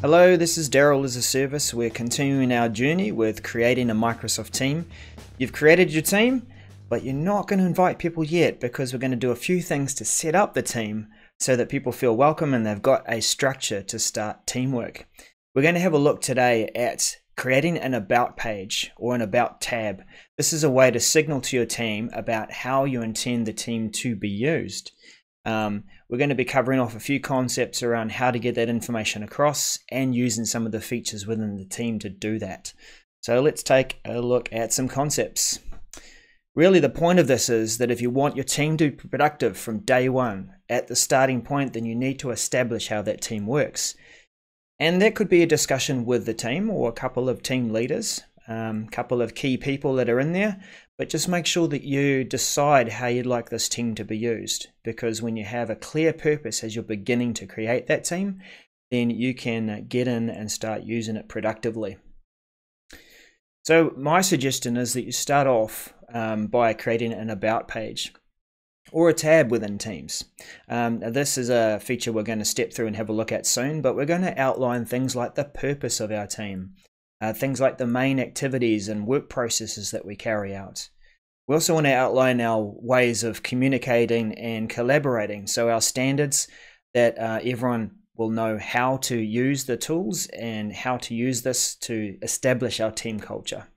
Hello, this is Daryl as a Service. We're continuing our journey with creating a Microsoft team. You've created your team, but you're not going to invite people yet because we're going to do a few things to set up the team so that people feel welcome and they've got a structure to start teamwork. We're going to have a look today at creating an About page or an About tab. This is a way to signal to your team about how you intend the team to be used. We're going to be covering off a few concepts around how to get that information across and using some of the features within the team to do that. So let's take a look at some concepts. Really, the point of this is that if you want your team to be productive from day one at the starting point, then you need to establish how that team works. And that could be a discussion with the team or a couple of team leaders, couple of key people that are in there, but just make sure that you decide how you'd like this team to be used, because when you have a clear purpose as you're beginning to create that team, then you can get in and start using it productively. So my suggestion is that you start off by creating an About page or a tab within Teams. This is a feature we're going to step through and have a look at soon, but we're going to outline things like the purpose of our team. Things like the main activities and work processes that we carry out. We also want to outline our ways of communicating and collaborating, so our standards that everyone will know how to use the tools and how to use this to establish our team culture.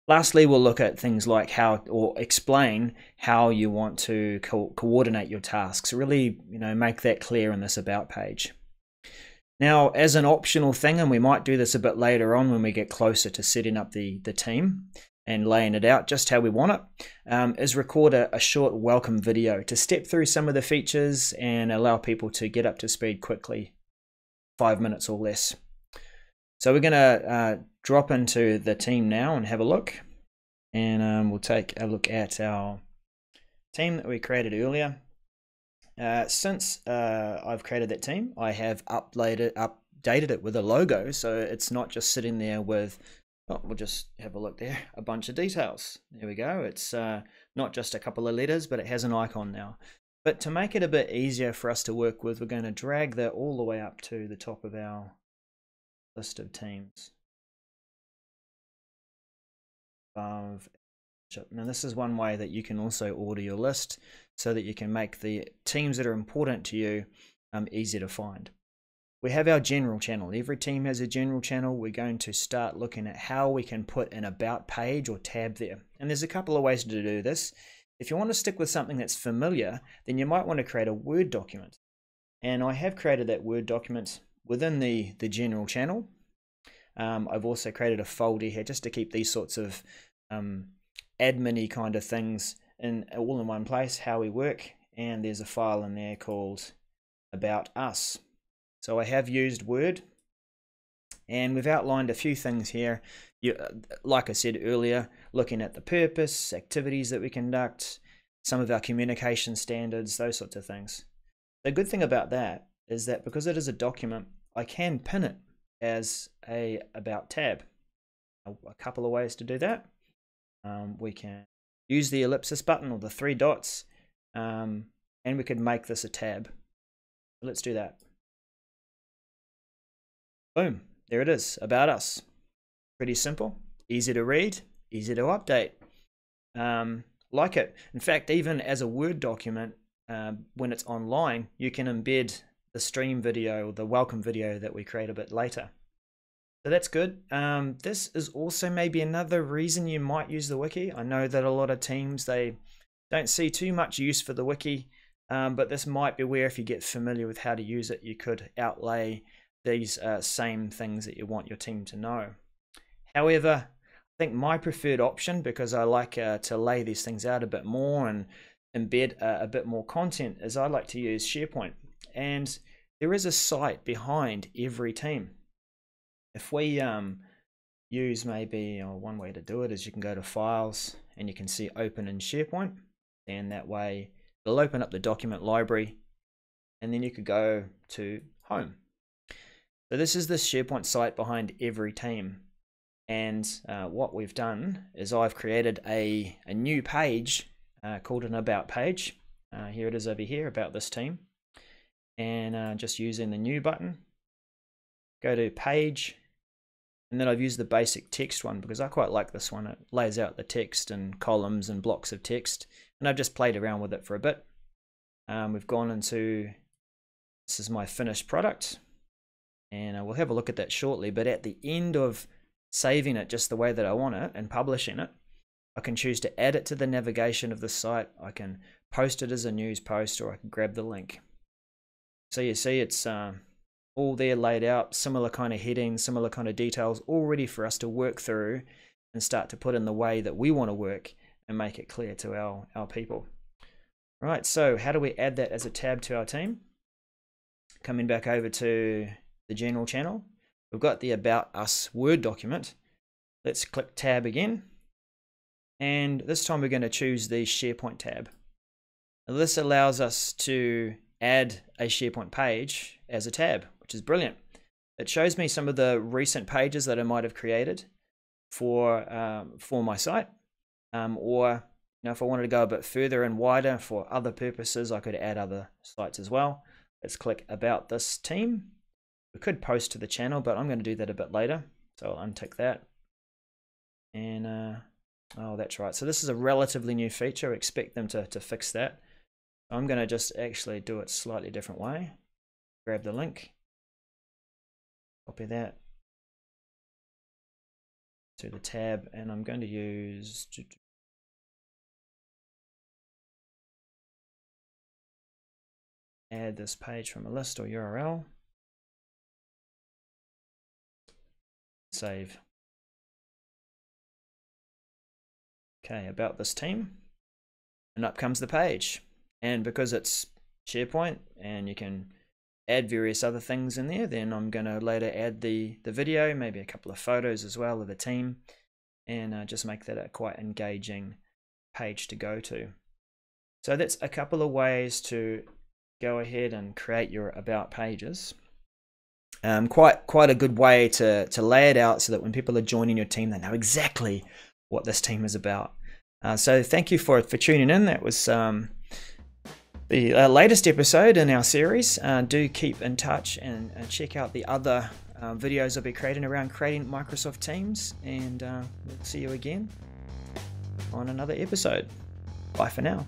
Lastly, we'll look at things like how, or explain how you want to coordinate your tasks. Really, make that clear in this About page. Now, as an optional thing, and we might do this a bit later on when we get closer to setting up the team and laying it out just how we want it, is record a short welcome video to step through some of the features and allow people to get up to speed quickly, 5 minutes or less. So we're going to drop into the team now and have a look, and we'll take a look at our team that we created earlier. Since I've created that team, I have updated it with a logo, so it's not just sitting there with, we'll just have a look there, a bunch of details. There we go. It's not just a couple of letters, but it has an icon now. But to make it a bit easier for us to work with, we're going to drag that all the way up to the top of our list of teams. Now this is one way that you can also order your list so that you can make the teams that are important to you easy to find. We have our general channel. Every team has a general channel. We're going to start looking at how we can put an About page or tab there. And there's a couple of ways to do this. If you want to stick with something that's familiar, then you might want to create a Word document. And I have created that Word document within the general channel. I've also created a folder here just to keep these sorts of admin-y kind of things all in one place, how we work, and there's a file in there called About Us. So I have used Word, and we've outlined a few things here. Like I said earlier, looking at the purpose, activities that we conduct, some of our communication standards, those sorts of things. The good thing about that is that because it is a document, I can pin it as a About tab. A couple of ways to do that. We can use the ellipsis button or the 3 dots, and we could make this a tab. Let's do that. Boom, there it is, About Us. Pretty simple, easy to read, easy to update. Like it. In fact, even as a Word document, when it's online, you can embed the stream video or the welcome video that we create a bit later. So that's good. This is also maybe another reason you might use the Wiki. I know that a lot of teams, they don't see too much use for the Wiki, but this might be where if you get familiar with how to use it, you could outlay these same things that you want your team to know. However, I think my preferred option, because I like to lay these things out a bit more and embed a bit more content, is I like to use SharePoint. And there is a site behind every team. If we use maybe, one way to do it is you can go to Files and you can see Open in SharePoint, and that way it'll open up the document library, and then you could go to Home. So this is the SharePoint site behind every team, and what we've done is I've created a new page called an About page. Here it is over here, about this team, and just using the New button, go to page, and then I've used the basic text one because I quite like this one. It lays out the text and columns and blocks of text, and I've just played around with it for a bit. We've gone into, this is my finished product, and we'll have a look at that shortly, but at the end of saving it just the way that I want it and publishing it, I can choose to add it to the navigation of the site. I can post it as a news post, or I can grab the link. So you see it's all there laid out, similar kind of headings, similar kind of details, all ready for us to work through and start to put in the way that we want to work and make it clear to our people. Right, so how do we add that as a tab to our team? Coming back over to the general channel, we've got the About Us Word document. Let's click tab again. And this time we're going to choose the SharePoint tab. Now this allows us to add a SharePoint page as a tab, which is brilliant. It shows me some of the recent pages that I might have created for my site, or if I wanted to go a bit further and wider for other purposes, I could add other sites as well. Let's click About This Team. We could post to the channel, but I'm going to do that a bit later, so I'll untick that. And oh, that's right. So this is a relatively new feature. I expect them to fix that. I'm going to just actually do it slightly different way. Grab the link, copy that to the tab, and I'm going to use add this page from a list or URL. Save. Okay, About This Team, and up comes the page. And because it's SharePoint and you can add various other things in there, then I'm going to later add the video, maybe a couple of photos as well of the team, and just make that a quite engaging page to go to. So that's a couple of ways to go ahead and create your About pages. Quite a good way to lay it out so that when people are joining your team, they know exactly what this team is about. So thank you for tuning in. That was the latest episode in our series. Do keep in touch and check out the other videos I'll be creating around creating Microsoft Teams, and we'll see you again on another episode. Bye for now.